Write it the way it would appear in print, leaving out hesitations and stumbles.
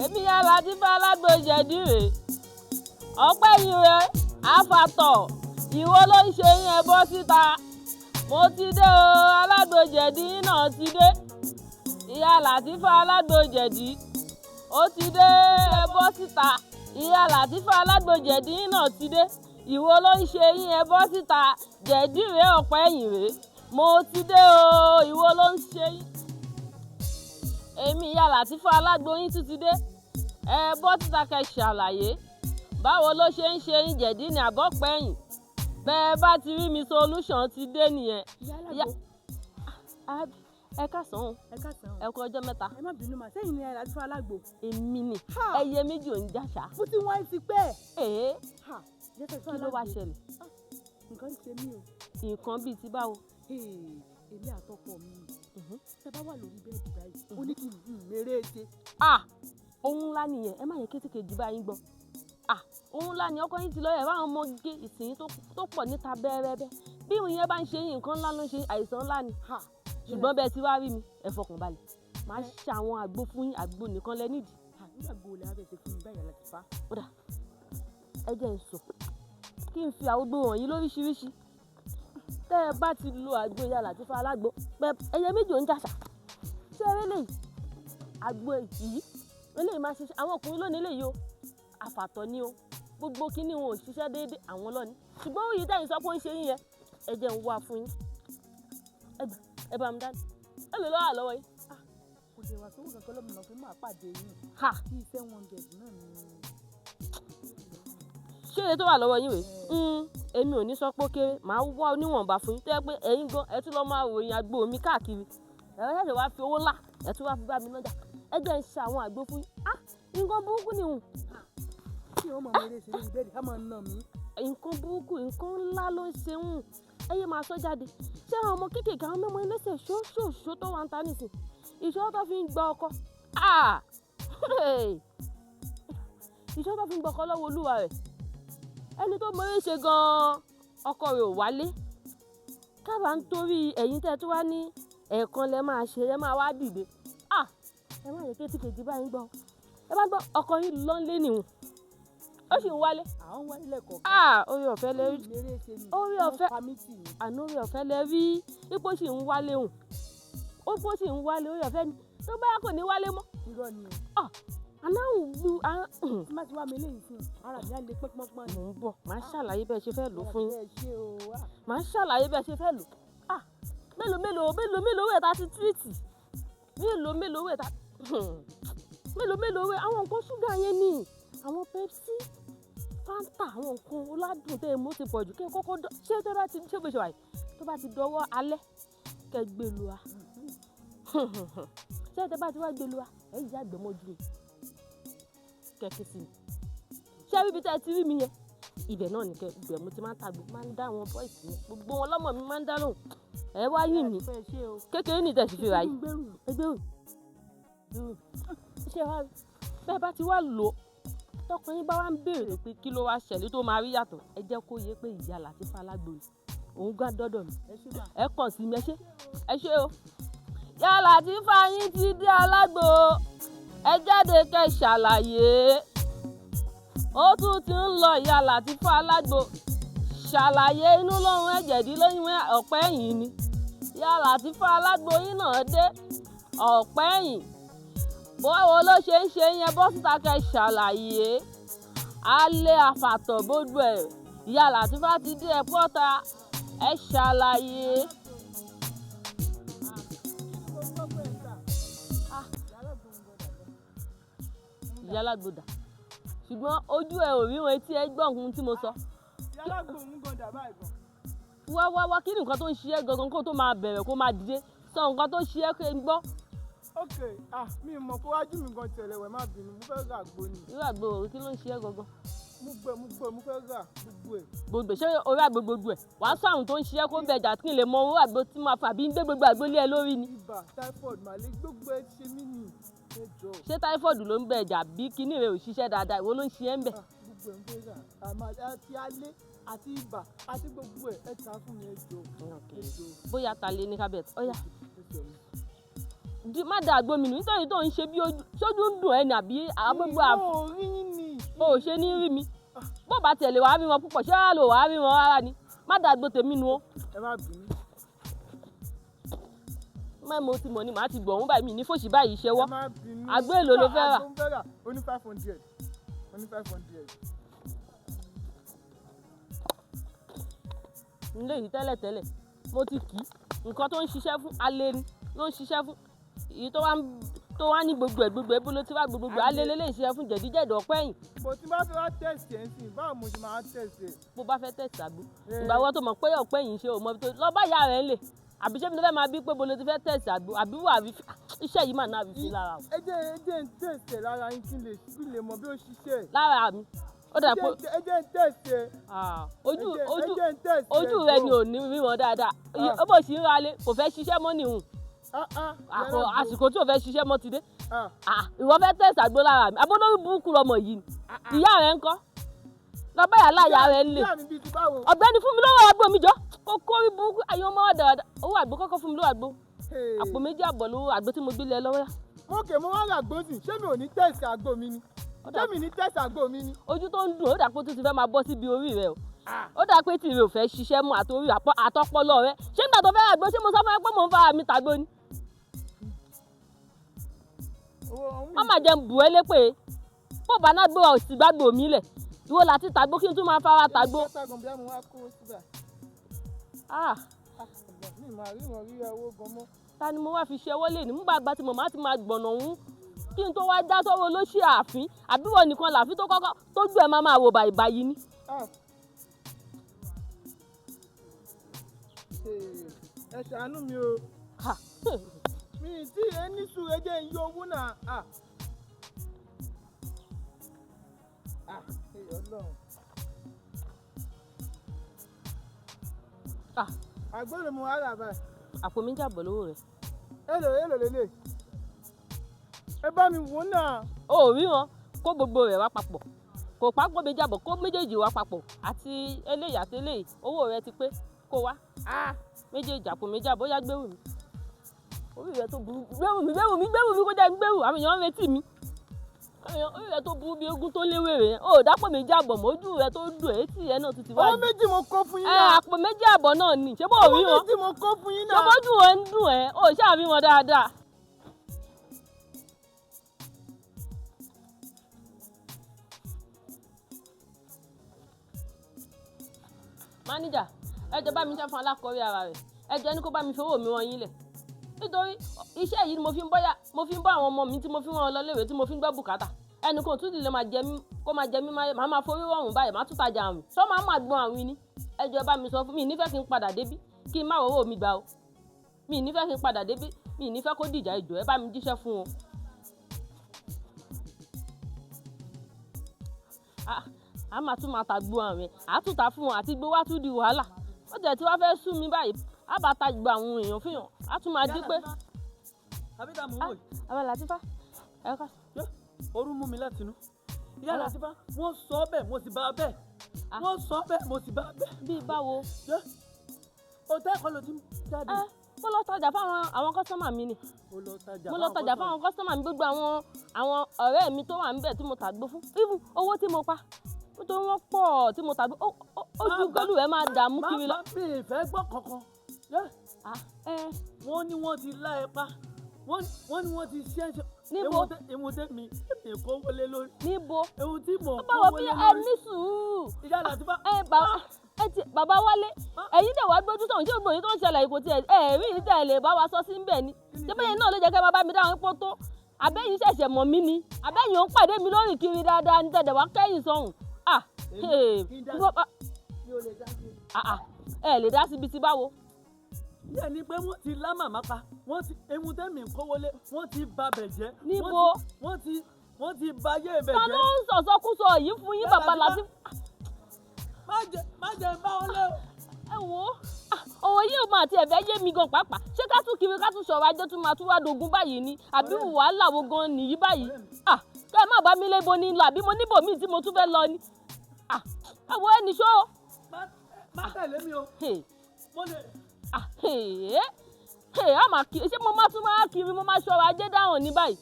èmi yàrá tí bá alágbó jẹ̀dí rè ọpẹ́ yìí rẹ̀ àfàtọ̀ ìwọ ló ń ṣe yín ẹ bọ́ síta mo ti dé o alágbó jẹ̀dí náà ti dé ìyá Làtífà alágbó jẹ̀dí ó ti dé ẹ bọ́ síta ìyá Làtífà alágbó jẹ̀dí náà ti dé ìwọ ló ń ṣe yín ẹ bọ́ síta jẹ̀dí rẹ̀ ọpẹ́ yìí rè mo ti dé o ìwọ ló ń ṣe yín èmi ìyá Làtífà alágbó yín tún ti dé ẹ bọ́ síta kẹ́ ṣàlàyé báwo ló ṣe ń ṣe yín jẹ̀dí ní àbọ̀pẹ̀yìn bẹ́ẹ̀ bá ti rí mi solution ti dé nìyẹn. Ẹ káàsán o ẹ kú ọjọ́ mẹ́ta. ẹ má bínú mà sẹ́yìn ni Làtífà alágbó. èmi ni ẹyẹ méjì ò ń jàṣà. mo ti wọ́n ti pẹ́. kí ló wá ṣẹlẹ̀. nǹkan ṣe mí o. nǹkan bíi ti báwo. èmi àtọkọ mi tẹ bá wà lórí bẹ́ẹ̀dì báyìí ó ní kí n mèrè ṣe. ohun ńlá nìyẹn ẹ má yẹ kétékèjì báyìí gbọ́. ohun ńlá ni ọkọ yín ti lọ ẹ̀ báwọn ọmọ gé ìsìn tó pọ̀ níta bẹ́ẹ̀rẹ́bẹ́ bí ìwọ̀n yẹn bá ń ṣe yín nǹkan ńlá ló ń ṣe àìsàn ńlá ni. ṣùgbọ́n bẹ́ẹ̀ tí wàá rí mi ẹ fọkàn balẹ̀ máa ṣe àwọn àgbo fún yín àgbo nìkan lẹ nídìí. nígbà gbogbo lè abẹ́ ṣe fún mi báyìí Làtífà. kódà ẹ jẹ́ ń sọ kí n fi àgbo wọ̀nyí lóríṣiríṣi tẹ́ ẹ bá ti lo àgbo ìyá Làtífà alágbó ẹyẹ méjì ò ń jàṣà ṣé eré lè àgbo yìí eléyìí máa ṣiṣẹ́ àwọn ọkùnrin lónìí lè yọ àfàtọ̀ ni o gbogbo kíní wọn ò ṣiṣẹ́ déédéé àwọn lọ́ni ṣùgbọ́n òye tẹ́yìn sọ pé ó ń ṣe yín yẹn ẹ jẹ́ ń wá fún yín ẹ bá mi dání ẹ lè lọ́wọ́ àlọ́wọ́ yín. kò lè wá sówó kankan lọ́mọ fún máa pàdé yín bí iṣẹ́ wọn jẹ̀ náà ni. ṣé iye tó wà lọ́wọ́ yín rèé èmi ò ní sọ pé ó kéré màá wá oníwọ̀nba fún yín tó yẹ pé ẹ̀yin gan ẹ tún lọ́ọ́ máa ròyìn àgbo mi káàkiri ẹ̀rọ ṣẹ̀ṣẹ̀ wá fi owó ńlá ẹ̀ tún wá fi bá mi lọ́jà ẹ jẹ́ ń ṣe àwọn àgbo fún yín nǹkan burúkú ni hùn. kí wọ́n mọ̀ mí lè ṣe lórí bẹ́ẹ̀dì ká máa nà mí. nǹkan burúkú nǹkan ńlá ló ń ṣe hùn ẹ yé máa sọ jáde ṣé àwọn ọmọ kéékèèké àwọn mẹ́mọ́ ẹlẹ́sẹ̀ ṣóṣòṣó tó wà ń ta nìsín ìṣòro tó fi ń gba ọkọ ìṣòro tó fi ń gba ọkọ lọ́wọ́ olúwa rẹ̀ ẹni tó mọ̀ọ́rẹ́ ṣe gan-an ọkọ rẹ̀ ò wálé kábà ń torí ẹ̀yin tẹ́ tó wá ní ẹ̀ẹ̀kan lẹ máa ṣe ẹ máa wá dìde ẹ má yẹ kétíkejì báyìí gbọ́ ẹ bá gbọ́ ọkọ yín lọ́nlé nìhun ó sì ń wálé. àwọn wálé lẹ́kọ̀ọ́. orí ọ̀fẹ́ lẹ rí orí ọ̀fẹ́ àná orí ọ̀fẹ́ lẹ rí ipò sì ń wálé hùn ipò sì ń wálé orí ọ̀fẹ́ ni tó bá kò ní wálé mọ́. irọ́ ni o. aláwọ̀ lu. tí má ti wá mi léyìí fún ara mi á lè pọ́npọ́n. mò ń bọ̀ màá ṣàlàyé bẹ́ẹ̀ ṣe fẹ́ lò fún yín màá ṣàlàyé bẹ́ẹ̀ ṣe fẹ́ lò. mélòó wẹ̀ ta ti tírìtì mélòó wẹ̀ ta mélòó wẹ̀ àwọn nǹkan ṣúgà yẹn ni àwọn Pepsi Fanta àwọn nǹkan aládùn tẹ́ ẹ mú ti pọ̀ jù kí n kọ́kọ́ ṣé tó bá ti ṣé bó ṣe wà yìí tó bá ti dọwọ́ alẹ́ kẹ́ gbé lu wa ṣé tó bá ti wá gbé lu wa ẹ̀ yìí àgbẹ̀ mọ́jú mi kẹ́kẹ́ sí mi ṣé bíbi tẹ́ ẹ ti rí mi yẹn ibẹ̀ náà nìkẹ́ ibẹ̀ mo ti máa ń tàgbé máa ń dá àwọn bọ́ìsì mi gbogbo wọn lọ́mọ mi máa ń dá lóhùn ẹ wá yìn mí kékeré ní tẹ̀sí fi ra yìí ẹgbẹ́rún ṣé wá bẹ́ẹ̀ bá ti wá lò tọkàn yín bá wá ń béèrè pé kí ló wá ṣẹlẹ̀ tó máa rí yàtọ̀ ẹ jẹ́ kó yé pé ìyá Làtífà alágbó òun gbá dọ́dọ̀ mi ẹ kàn sí mi ẹ ṣé o ìyá Làtífà yín ti dé alágbó ẹ jáde kẹ́ ṣàlàyé ó tún ti ń lọ ìyá Làtífà alágbó ṣàlàyé inú lọ́rùn ẹ̀jẹ̀dí lóyún ọ̀pẹ́ ẹ̀yìn ni ìyá Làtífà alágbó yín náà dé ọ̀pẹ́ ẹ̀yìn báwo ló ṣe ń ṣe yẹn bọ́ síta kẹ́ ṣàlàyé alẹ́ àfàtọ̀ bójú ẹ̀ ìyá Làtífà ti dé ẹ pọ́ta ẹ ṣàlàyé. ìyá alágbòdà ṣùgbọ́n ojú ẹ ò rí wọn etí ẹ gbọ́ ohun tí mo sọ. ìyá alágbò ń gan dàbá ìgbọ̀n. wá kí ni nǹkan tó ń ṣe ẹ́ gangan kó tó máa bẹ̀rẹ̀ kó máa dìde sọ nǹkan tó ṣe ẹ́ kó ń gbọ́. ok mi mọ̀ kó wájú mi gan tẹ̀lé wẹ̀ má bínú mo fẹ́ rà àgbo ni. irú àgbo òrí kí ló ń ṣe ẹ́ gangan. mo fẹ́ rà gbogbo ẹ̀. gbogbo ṣé orí àgbo gbogbo ẹ̀ wàá sọ àwọn tó ń ṣe ẹ́ kó bẹ̀jà kí n lè mọ owó àgbo tí máa fà bí ń gbé gbogbo àgbo lé ẹ lórí ni. ibà typhoid màlẹ́ gbogbo ẹ ṣe mí nì ẹjọ́. ṣé táífọ̀dù ló ń bẹ̀jà bí kíní rẹ̀ ò ṣiṣẹ́ dáadáa ìwọ ló ń ṣe ẹ́ ń bẹ̀. gbogbo ẹ̀ ń fẹ́ rà àti alẹ́ àti ibà àti gbogbo ẹ̀ ta fún mi ẹjọ́. bóyá ta lé ní kábẹ́ẹ̀tì ọ̀yà má da àgbo mi nù nítorí tó ń ṣe bí sójú ń dùn ẹ́ ni àbí gbogbo o ṣe ní rí mi bó bá tẹ̀lé wàá rí wọn púpọ̀ ṣé wàá lò wàá rí wọn rárá ni má da àgbo tèmi nù o. ẹ má bínú. mo ti mọ̀ ni màá ti gbọ̀hún báyìí mi ní fòṣì báyìí ṣẹ́wọ́ ẹ má bínú. àgbo èlò ló fẹ́ rà. ó ní 500. ó ní 500. nílé yìí tẹ́lẹ̀tẹ́lẹ̀ mo ti kì í nǹkan tó ń ṣiṣẹ́ fún alẹ́ ni ló ń ṣiṣẹ́ fún èyí tó wá ní gbogbo ẹ̀ bó ló ti wá gbogbo alẹ́ lélẹ́ ìṣiṣẹ́ fún jẹ̀díjẹ̀dọ̀ ọ̀pẹ́yìn. bó ti bá fẹ́ wá tẹ̀sí ẹ̀ ń sìn báwo mo ṣe máa tẹ̀sí ẹ̀. bó bá fẹ́ tẹ̀sí àgbo ìgbà wọ́n tó mọ̀ pé ọ̀pẹ́yìn ṣe ò mọ tó lọ bá ìyá rẹ̀ lè àbí ṣé mi ló fẹ́ máa bí pé bó ló ti fẹ́ tẹ̀sí àgbo àbí wà rí iṣẹ́ yìí mà náà rí sí lára o. ẹ jẹ́ ń tẹ̀sí lára yín kí lè mọ bí ó ṣiṣẹ́. lára mi ó dà pé ẹ jẹ́ ń tẹ̀sí. ojú rẹ ni ò ní rí wọn dáadáa ó bò sí ń ralé kò fẹ́ ṣiṣẹ́ mọ́ nìhun àsìkò tí ò fẹ́ ṣiṣẹ́ mọ́ ti dé ìwọ fẹ́ tẹ̀sí àgbo lára mi abólórí burúkú lọmọ yìí ni ìyá rẹ ń kọ́ lọ́bẹ̀ yà láyà rẹ ń lè ọ̀gbẹ́ni fún mi lọ́wọ́ àgbo mi jọ kó kórí burúkú ayé ọmọ ọ̀dà owó àgbo kọ́kọ́ fún mi lọ́wọ́ àgbo àpò 2 àbọ̀ lówó àgbo tí mo gbé lẹ lọ́wọ́ yá. mo wá rà gbó sí ṣé mi ò ní tẹ̀sí àgbo mi ni ṣé mi ní tẹ̀sí àgbo mi ni. ojú tó ń dùn ó dà pé tó ti fẹ́ máa bọ́ síbi orí rẹ o ó dà pé tìrẹ ò fẹ́ ṣiṣẹ́ mú àtòrí àtọpọlọ rẹ ṣé nígbà tó fẹ́ rà gbó ṣé mo sọ fún ẹ pé mò ń fara mi tàgbó ni. má má jẹun bù ẹ́ lépè bó bá náà gbé ọ̀sì gbàgbó mi lẹ̀ ìwọ láti tàgbó kí n tún máa fara tàgbó. ta ni mo wá fi ṣe ọwọ́ lè ní mú gbàgbà tí mo máa ti máa gbọ̀nà òun kí n tó wá já sọ́wọ́ olóṣì ààfin àbíwọ̀ nìkan làfin tó kọ́kọ́ tójú ẹ̀ máa wò báyìí ni. ẹ ṣàánú mi o mi tí ẹ ní sùúrù ẹ jẹ́ ń yọ owó náà. àgbọ̀dọ̀ mo wá rà báyìí. àpò 2 àbọ̀ lówó rẹ̀. èlò lélẹ̀ ẹ bá mi wò náà. o ò rí wọn kó gbogbo rẹ̀ wá papọ̀ kò pápọ̀ 2 àbọ̀ kó méjèèjì wá papọ̀ àti eléyìí àti eléyìí owó rẹ̀ ti pé kó wá méjèèjì àpò 2 àbọ̀ yá gbèrú mi orí rẹ̀ tó burú gbèrú mi kó jẹ́ gbèrú àwọn èèyàn ń retí mi orí rẹ̀ tó burú bí ogún tó léwèrè yẹn o dápò 2 àbọ̀ mójú rẹ̀ tó dùn etí rẹ̀ náà tún ti wá. owó méjì mo kó fún yín náà. àpò 2 àbọ̀ náà ni ṣé bó rí wọn. owó méjì mo kó fún yín náà. ṣé bójú wọn ń dùn ẹ́ o ṣáà rí wọn dáadáa. máníjà ẹ jẹ́ bá mi ṣe fún alákọ̀ọ́rí ara rẹ̀ ẹ jẹ́ ní kó bá mi fowó mi wọ́n yín lẹ̀ nítorí iṣẹ́ yìí ni mo fi ń bọ́ àwọn ọmọ mi tí mo fi ń rán lọ léèwé tí mo fi ń gbọ́ bùkátà ẹnì kan tún lè máa jẹ mí kó máa jẹ mí máa máa forí rọrùn báyìí máa tún tajà àwìn sọ máa gbọ́n àwìn ni ẹ jẹ́ bá mi sọ fún mi nífẹ̀ẹ́ kí n padà débí kí n má rówó mi gbà o mi nífẹ̀ẹ́ kí n padà débí mi nífẹ̀ẹ́ kó dìjà ìjọ ẹ bá mi jíṣẹ́ fún wọn. a máa tún máa tàgbó àwìn àtúntà fún wọn àti gbówá tún di wàhálà ó jẹ́ tí wàá fẹ́ sú mi báyìí á bá ta gba àwọn èèyàn fihàn á tún máa dín pé. àbíta mò ń wò yìí. àwọn Làtífà ẹ ká. orú mú mi látinú. ìyá Làtífà wọ́n sọ bẹ́ẹ̀ mo sì bá bẹ́ẹ̀. wọ́n sọ bẹ́ẹ̀ mo sì bá bẹ́ẹ̀. bíi báwo. òtẹ́ ẹ̀kọ́ ló ti ń jáde. mo lọ tajà fáwọn àwọn kọ́sọ́mà mi ni. mo lọ tajà fáwọn kọ́sọ́mà mi gbogbo àwọn ọ̀rẹ́ mi tó wà níbẹ̀ tí mo tàgbó fún even owó tí mo pa nítorí wọ́n pọ̀ tí mo tàgbó ojú gbọ́dù rẹ̀ máa dààmú kiri lọ. má mi ìfẹ́ gbọ́ kankan. wọ́n ní wọ́n ti lá ẹ pa wọ́n ní wọ́n ti ṣe é ṣe. níbo ewu tẹ mi kó wọlé lórí. níbo ewu tí mo kó báwo wọlé bí lórí. ẹ ní sùúrù. ìyá Làtífà. bàbá Wálé ẹ̀yin dẹ̀ wá gbójú sọ̀hún tí ó gbòòyìn tó ń ṣẹlẹ̀ ìkò tí rí ìdá ẹ̀ lè bá wa sọ sí níbẹ̀ ni ṣébẹ́yìn náà ló jẹ́ kẹ́ bàbá mi dáhùn pọ́ tó àbẹ́yìn ṣẹ̀ṣẹ̀ mọ̀ mí ni àbẹ́yìn ó ń pàdé mi lórí kiri dáadáa ní tẹ̀dẹ̀ wá kẹ́yìn sọ̀hún ẹ lè dá síbi tí báwo. yẹ́n ni pé wọ́n ti lá màmá pa wọ́n ti ewu tẹ́mi kó wọlé wọ́n ti ba bẹ̀ jẹ́. níbo wọ́n ti ba ayé bẹ̀ jẹ́. ta ló ń sọ̀sọ́kúsọ yìí fún yín bàbá Làtífà. má jẹ́ bá wọn lé o. ẹ wo òwò yìí ò máa ti ẹ̀fẹ́ yé mi gan pàápàá ṣé ká tún kiri ká tún sọ̀rọ̀ ajé tún máa tún wá dogun báyìí ni àbí wàhálà wo gan nìyí báyìí kẹ́ ẹ má bá mi lébo ní lọ àbí mo níbò míì tí mo tún fẹ́ lọ ni ẹ wo ẹni ṣó. má tẹ̀lé mi o. mo lè. á máa kiri ṣé mo máa tún máa kiri mo máa ṣọ̀rọ̀ ajé dáhùn ní báyìí